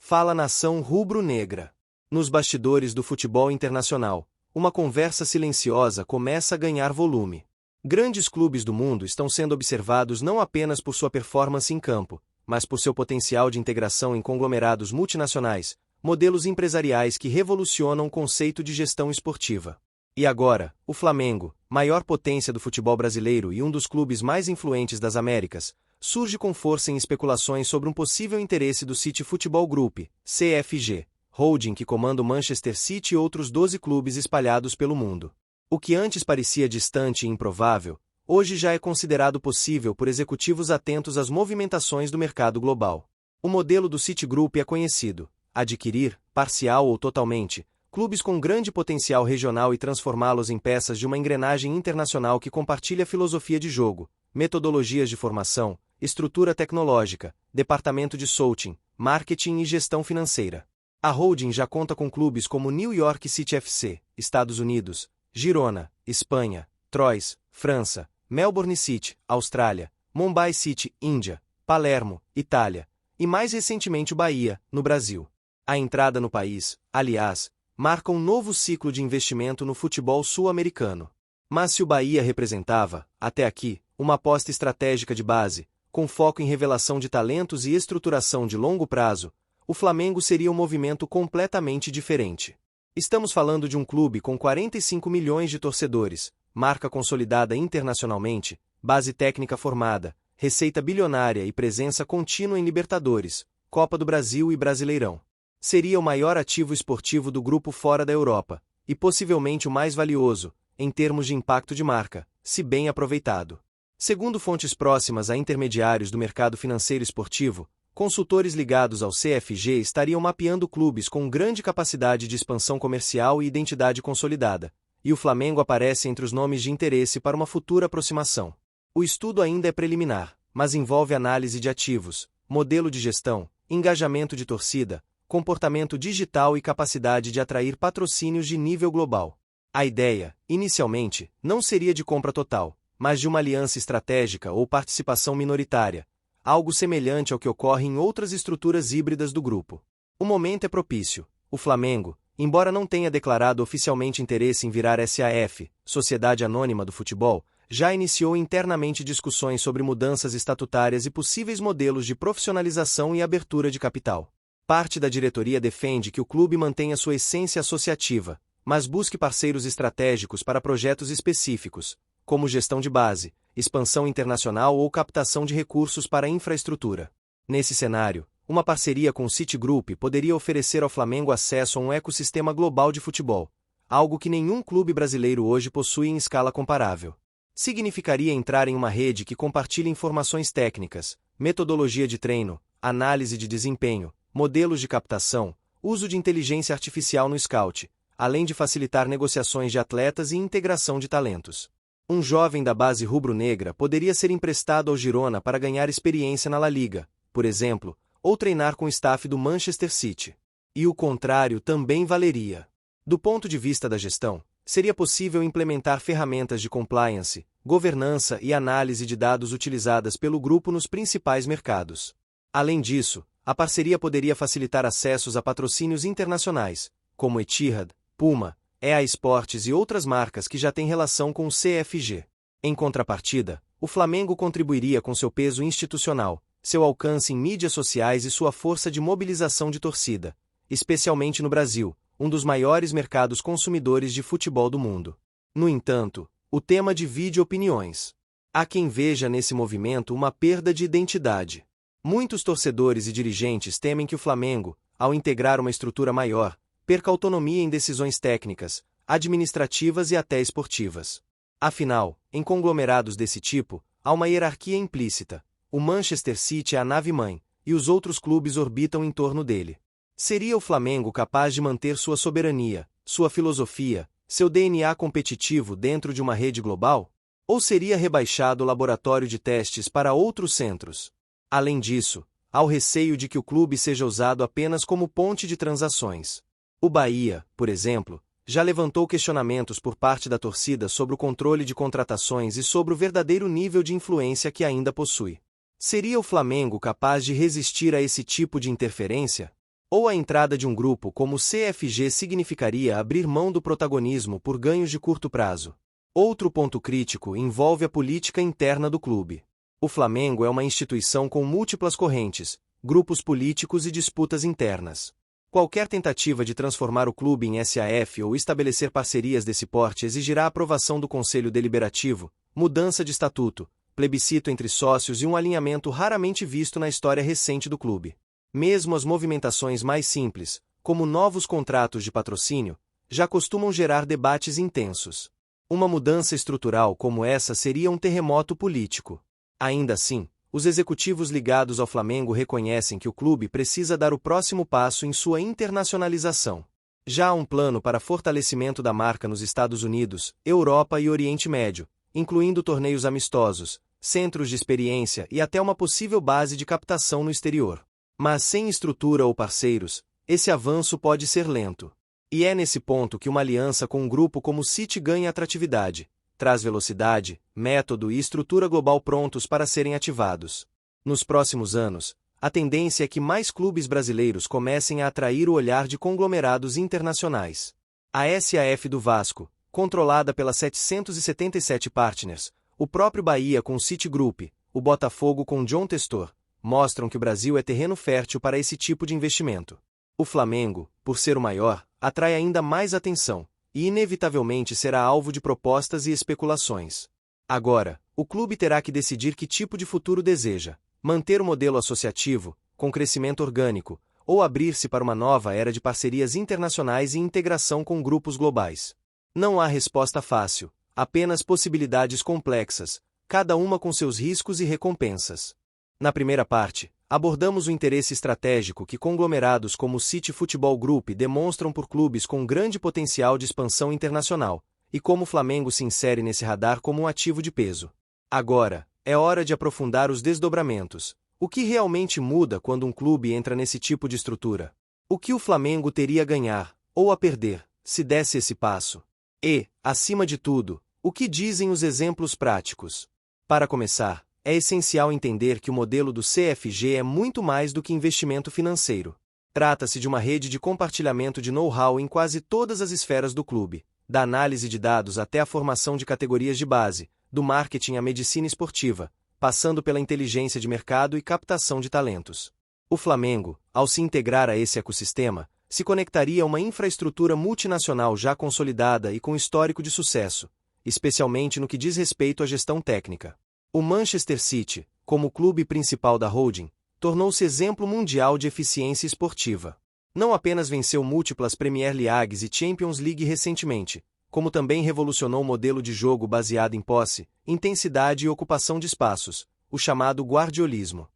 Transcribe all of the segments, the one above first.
Fala nação rubro-negra. Nos bastidores do futebol internacional, uma conversa silenciosa começa a ganhar volume. Grandes clubes do mundo estão sendo observados não apenas por sua performance em campo, mas por seu potencial de integração em conglomerados multinacionais, modelos empresariais que revolucionam o conceito de gestão esportiva. E agora, o Flamengo, maior potência do futebol brasileiro e um dos clubes mais influentes das Américas, surge com força em especulações sobre um possível interesse do City Football Group, CFG, holding que comanda o Manchester City e outros 12 clubes espalhados pelo mundo. O que antes parecia distante e improvável, hoje já é considerado possível por executivos atentos às movimentações do mercado global. O modelo do Citigroup é conhecido: adquirir, parcial ou totalmente, clubes com grande potencial regional e transformá-los em peças de uma engrenagem internacional que compartilha filosofia de jogo, metodologias de formação, estrutura tecnológica, departamento de scouting, marketing e gestão financeira. A holding já conta com clubes como New York City FC, Estados Unidos, Girona, Espanha, Troyes, França, Melbourne City, Austrália, Mumbai City, Índia, Palermo, Itália, e mais recentemente o Bahia, no Brasil. A entrada no país, aliás, marca um novo ciclo de investimento no futebol sul-americano. Mas se o Bahia representava, até aqui, uma aposta estratégica de base, com foco em revelação de talentos e estruturação de longo prazo, o Flamengo seria um movimento completamente diferente. Estamos falando de um clube com 45 milhões de torcedores, marca consolidada internacionalmente, base técnica formada, receita bilionária e presença contínua em Libertadores, Copa do Brasil e Brasileirão. Seria o maior ativo esportivo do grupo fora da Europa, e possivelmente o mais valioso, em termos de impacto de marca, se bem aproveitado. Segundo fontes próximas a intermediários do mercado financeiro esportivo, consultores ligados ao CFG estariam mapeando clubes com grande capacidade de expansão comercial e identidade consolidada, e o Flamengo aparece entre os nomes de interesse para uma futura aproximação. O estudo ainda é preliminar, mas envolve análise de ativos, modelo de gestão, engajamento de torcida, comportamento digital e capacidade de atrair patrocínios de nível global. A ideia, inicialmente, não seria de compra total, mas de uma aliança estratégica ou participação minoritária, algo semelhante ao que ocorre em outras estruturas híbridas do grupo. O momento é propício. O Flamengo, embora não tenha declarado oficialmente interesse em virar SAF, Sociedade Anônima do Futebol, já iniciou internamente discussões sobre mudanças estatutárias e possíveis modelos de profissionalização e abertura de capital. Parte da diretoria defende que o clube mantenha sua essência associativa, mas busque parceiros estratégicos para projetos específicos, como gestão de base, expansão internacional ou captação de recursos para a infraestrutura. Nesse cenário, uma parceria com o Citigroup poderia oferecer ao Flamengo acesso a um ecossistema global de futebol, algo que nenhum clube brasileiro hoje possui em escala comparável. Significaria entrar em uma rede que compartilha informações técnicas, metodologia de treino, análise de desempenho, modelos de captação, uso de inteligência artificial no scout, além de facilitar negociações de atletas e integração de talentos. Um jovem da base rubro-negra poderia ser emprestado ao Girona para ganhar experiência na La Liga, por exemplo, ou treinar com o staff do Manchester City. E o contrário também valeria. Do ponto de vista da gestão, seria possível implementar ferramentas de compliance, governança e análise de dados utilizadas pelo grupo nos principais mercados. Além disso, a parceria poderia facilitar acessos a patrocínios internacionais, como Etihad, Puma, EA Sports e outras marcas que já têm relação com o CFG. Em contrapartida, o Flamengo contribuiria com seu peso institucional, seu alcance em mídias sociais e sua força de mobilização de torcida, especialmente no Brasil, um dos maiores mercados consumidores de futebol do mundo. No entanto, o tema divide opiniões. Há quem veja nesse movimento uma perda de identidade. Muitos torcedores e dirigentes temem que o Flamengo, ao integrar uma estrutura maior, perca autonomia em decisões técnicas, administrativas e até esportivas. Afinal, em conglomerados desse tipo, há uma hierarquia implícita. O Manchester City é a nave-mãe, e os outros clubes orbitam em torno dele. Seria o Flamengo capaz de manter sua soberania, sua filosofia, seu DNA competitivo dentro de uma rede global? Ou seria rebaixado o laboratório de testes para outros centros? Além disso, há o receio de que o clube seja usado apenas como ponte de transações. O Bahia, por exemplo, já levantou questionamentos por parte da torcida sobre o controle de contratações e sobre o verdadeiro nível de influência que ainda possui. Seria o Flamengo capaz de resistir a esse tipo de interferência? Ou a entrada de um grupo como o CFG significaria abrir mão do protagonismo por ganhos de curto prazo. Outro ponto crítico envolve a política interna do clube. O Flamengo é uma instituição com múltiplas correntes, grupos políticos e disputas internas. Qualquer tentativa de transformar o clube em SAF ou estabelecer parcerias desse porte exigirá a aprovação do Conselho Deliberativo, mudança de estatuto, plebiscito entre sócios e um alinhamento raramente visto na história recente do clube. Mesmo as movimentações mais simples, como novos contratos de patrocínio, já costumam gerar debates intensos. Uma mudança estrutural como essa seria um terremoto político. Ainda assim, os executivos ligados ao Flamengo reconhecem que o clube precisa dar o próximo passo em sua internacionalização. Já há um plano para fortalecimento da marca nos Estados Unidos, Europa e Oriente Médio, incluindo torneios amistosos, centros de experiência e até uma possível base de captação no exterior. Mas sem estrutura ou parceiros, esse avanço pode ser lento. E é nesse ponto que uma aliança com um grupo como o City ganha atratividade, traz velocidade, método e estrutura global prontos para serem ativados. Nos próximos anos, a tendência é que mais clubes brasileiros comecem a atrair o olhar de conglomerados internacionais. A SAF do Vasco, controlada pela 777 Partners, o próprio Bahia com o City Group, o Botafogo com John Testor, mostram que o Brasil é terreno fértil para esse tipo de investimento. O Flamengo, por ser o maior, atrai ainda mais atenção, e inevitavelmente será alvo de propostas e especulações. Agora, o clube terá que decidir que tipo de futuro deseja: manter o modelo associativo, com crescimento orgânico, ou abrir-se para uma nova era de parcerias internacionais e integração com grupos globais. Não há resposta fácil, apenas possibilidades complexas, cada uma com seus riscos e recompensas. Na primeira parte, abordamos o interesse estratégico que conglomerados como o City Futebol Group demonstram por clubes com grande potencial de expansão internacional, e como o Flamengo se insere nesse radar como um ativo de peso. Agora, é hora de aprofundar os desdobramentos. O que realmente muda quando um clube entra nesse tipo de estrutura? O que o Flamengo teria a ganhar, ou a perder, se desse esse passo? E, acima de tudo, o que dizem os exemplos práticos? Para começar, é essencial entender que o modelo do CFG é muito mais do que investimento financeiro. Trata-se de uma rede de compartilhamento de know-how em quase todas as esferas do clube, da análise de dados até a formação de categorias de base, do marketing à medicina esportiva, passando pela inteligência de mercado e captação de talentos. O Flamengo, ao se integrar a esse ecossistema, se conectaria a uma infraestrutura multinacional já consolidada e com histórico de sucesso, especialmente no que diz respeito à gestão técnica. O Manchester City, como clube principal da holding, tornou-se exemplo mundial de eficiência esportiva. Não apenas venceu múltiplas Premier Leagues e Champions League recentemente, como também revolucionou o modelo de jogo baseado em posse, intensidade e ocupação de espaços, o chamado guardiolismo.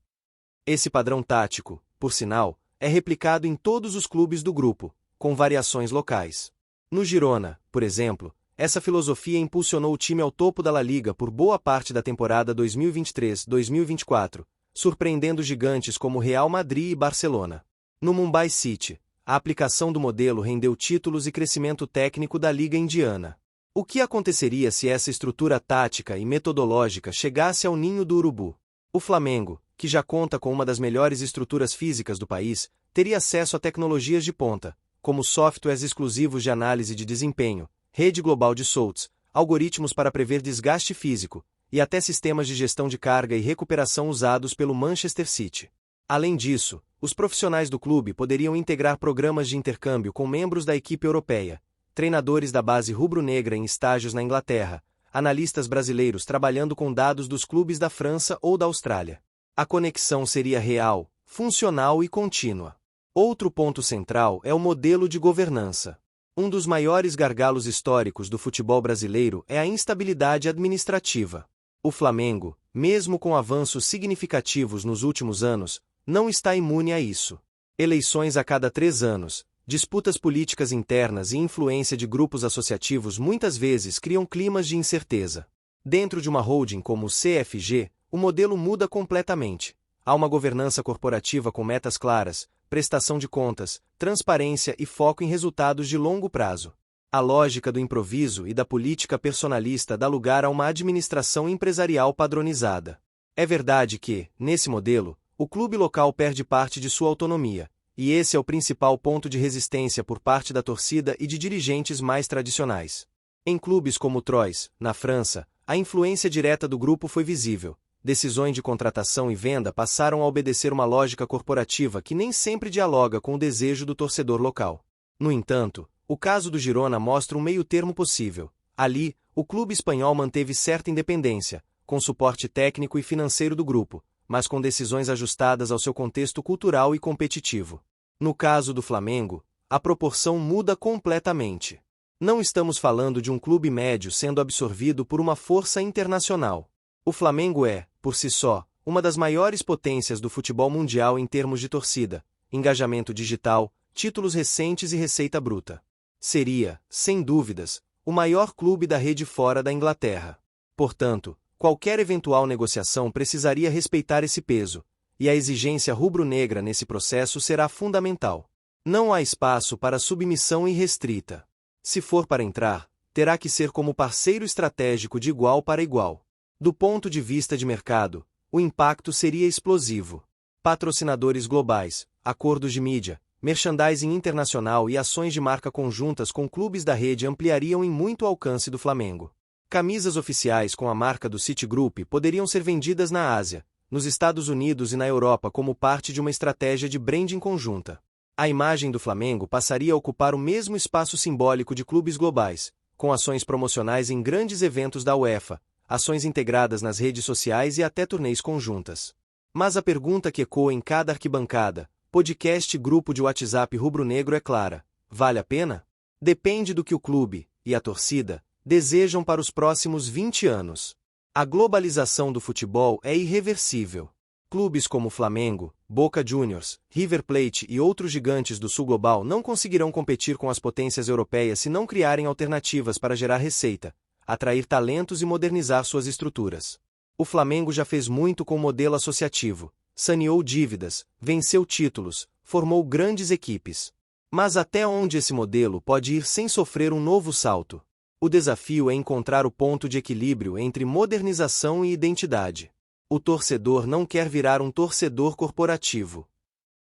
Esse padrão tático, por sinal, é replicado em todos os clubes do grupo, com variações locais. No Girona, por exemplo, essa filosofia impulsionou o time ao topo da La Liga por boa parte da temporada 2023-2024, surpreendendo gigantes como Real Madrid e Barcelona. No Mumbai City, a aplicação do modelo rendeu títulos e crescimento técnico da Liga Indiana. O que aconteceria se essa estrutura tática e metodológica chegasse ao ninho do urubu? O Flamengo, que já conta com uma das melhores estruturas físicas do país, teria acesso a tecnologias de ponta, como softwares exclusivos de análise de desempenho, rede global de saltos, algoritmos para prever desgaste físico, e até sistemas de gestão de carga e recuperação usados pelo Manchester City. Além disso, os profissionais do clube poderiam integrar programas de intercâmbio com membros da equipe europeia, treinadores da base rubro-negra em estágios na Inglaterra, analistas brasileiros trabalhando com dados dos clubes da França ou da Austrália. A conexão seria real, funcional e contínua. Outro ponto central é o modelo de governança. Um dos maiores gargalos históricos do futebol brasileiro é a instabilidade administrativa. O Flamengo, mesmo com avanços significativos nos últimos anos, não está imune a isso. Eleições a cada 3 anos, disputas políticas internas e influência de grupos associativos muitas vezes criam climas de incerteza. Dentro de uma holding como o CFG, o modelo muda completamente. Há uma governança corporativa com metas claras, prestação de contas, transparência e foco em resultados de longo prazo. A lógica do improviso e da política personalista dá lugar a uma administração empresarial padronizada. É verdade que, nesse modelo, o clube local perde parte de sua autonomia, e esse é o principal ponto de resistência por parte da torcida e de dirigentes mais tradicionais. Em clubes como o Troyes, na França, a influência direta do grupo foi visível. Decisões de contratação e venda passaram a obedecer uma lógica corporativa que nem sempre dialoga com o desejo do torcedor local. No entanto, o caso do Girona mostra um meio-termo possível. Ali, o clube espanhol manteve certa independência, com suporte técnico e financeiro do grupo, mas com decisões ajustadas ao seu contexto cultural e competitivo. No caso do Flamengo, a proporção muda completamente. Não estamos falando de um clube médio sendo absorvido por uma força internacional. O Flamengo é, por si só, uma das maiores potências do futebol mundial em termos de torcida, engajamento digital, títulos recentes e receita bruta. Seria, sem dúvidas, o maior clube da rede fora da Inglaterra. Portanto, qualquer eventual negociação precisaria respeitar esse peso, e a exigência rubro-negra nesse processo será fundamental. Não há espaço para submissão irrestrita. Se for para entrar, terá que ser como parceiro estratégico de igual para igual. Do ponto de vista de mercado, o impacto seria explosivo. Patrocinadores globais, acordos de mídia, merchandising internacional e ações de marca conjuntas com clubes da rede ampliariam em muito o alcance do Flamengo. Camisas oficiais com a marca do Citigroup poderiam ser vendidas na Ásia, nos Estados Unidos e na Europa como parte de uma estratégia de branding conjunta. A imagem do Flamengo passaria a ocupar o mesmo espaço simbólico de clubes globais, com ações promocionais em grandes eventos da UEFA, ações integradas nas redes sociais e até turnês conjuntas. Mas a pergunta que ecoa em cada arquibancada, podcast e grupo de WhatsApp rubro-negro é clara: vale a pena? Depende do que o clube, e a torcida, desejam para os próximos 20 anos. A globalização do futebol é irreversível. Clubes como Flamengo, Boca Juniors, River Plate e outros gigantes do sul global não conseguirão competir com as potências europeias se não criarem alternativas para gerar receita, atrair talentos e modernizar suas estruturas. O Flamengo já fez muito com o modelo associativo, saneou dívidas, venceu títulos, formou grandes equipes. Mas até onde esse modelo pode ir sem sofrer um novo salto? O desafio é encontrar o ponto de equilíbrio entre modernização e identidade. O torcedor não quer virar um torcedor corporativo.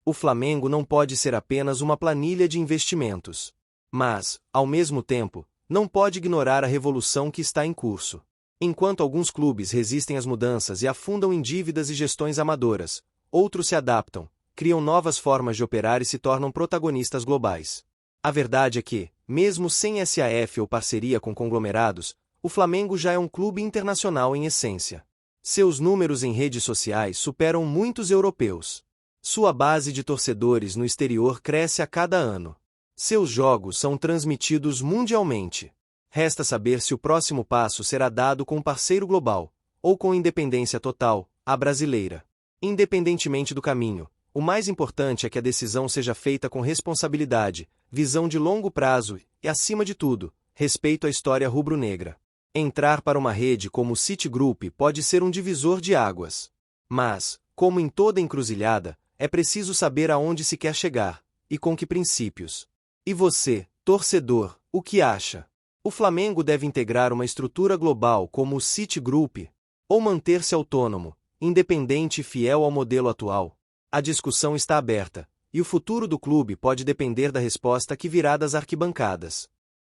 O Flamengo não pode ser apenas uma planilha de investimentos. Mas, ao mesmo tempo, não pode ignorar a revolução que está em curso. Enquanto alguns clubes resistem às mudanças e afundam em dívidas e gestões amadoras, outros se adaptam, criam novas formas de operar e se tornam protagonistas globais. A verdade é que, mesmo sem SAF ou parceria com conglomerados, o Flamengo já é um clube internacional em essência. Seus números em redes sociais superam muitos europeus. Sua base de torcedores no exterior cresce a cada ano. Seus jogos são transmitidos mundialmente. Resta saber se o próximo passo será dado com um parceiro global, ou com independência total, a brasileira. Independentemente do caminho, o mais importante é que a decisão seja feita com responsabilidade, visão de longo prazo e, acima de tudo, respeito à história rubro-negra. Entrar para uma rede como o Citigroup pode ser um divisor de águas. Mas, como em toda encruzilhada, é preciso saber aonde se quer chegar, e com que princípios. E você, torcedor, o que acha? O Flamengo deve integrar uma estrutura global como o Citigroup, ou manter-se autônomo, independente e fiel ao modelo atual? A discussão está aberta, e o futuro do clube pode depender da resposta que virá das arquibancadas.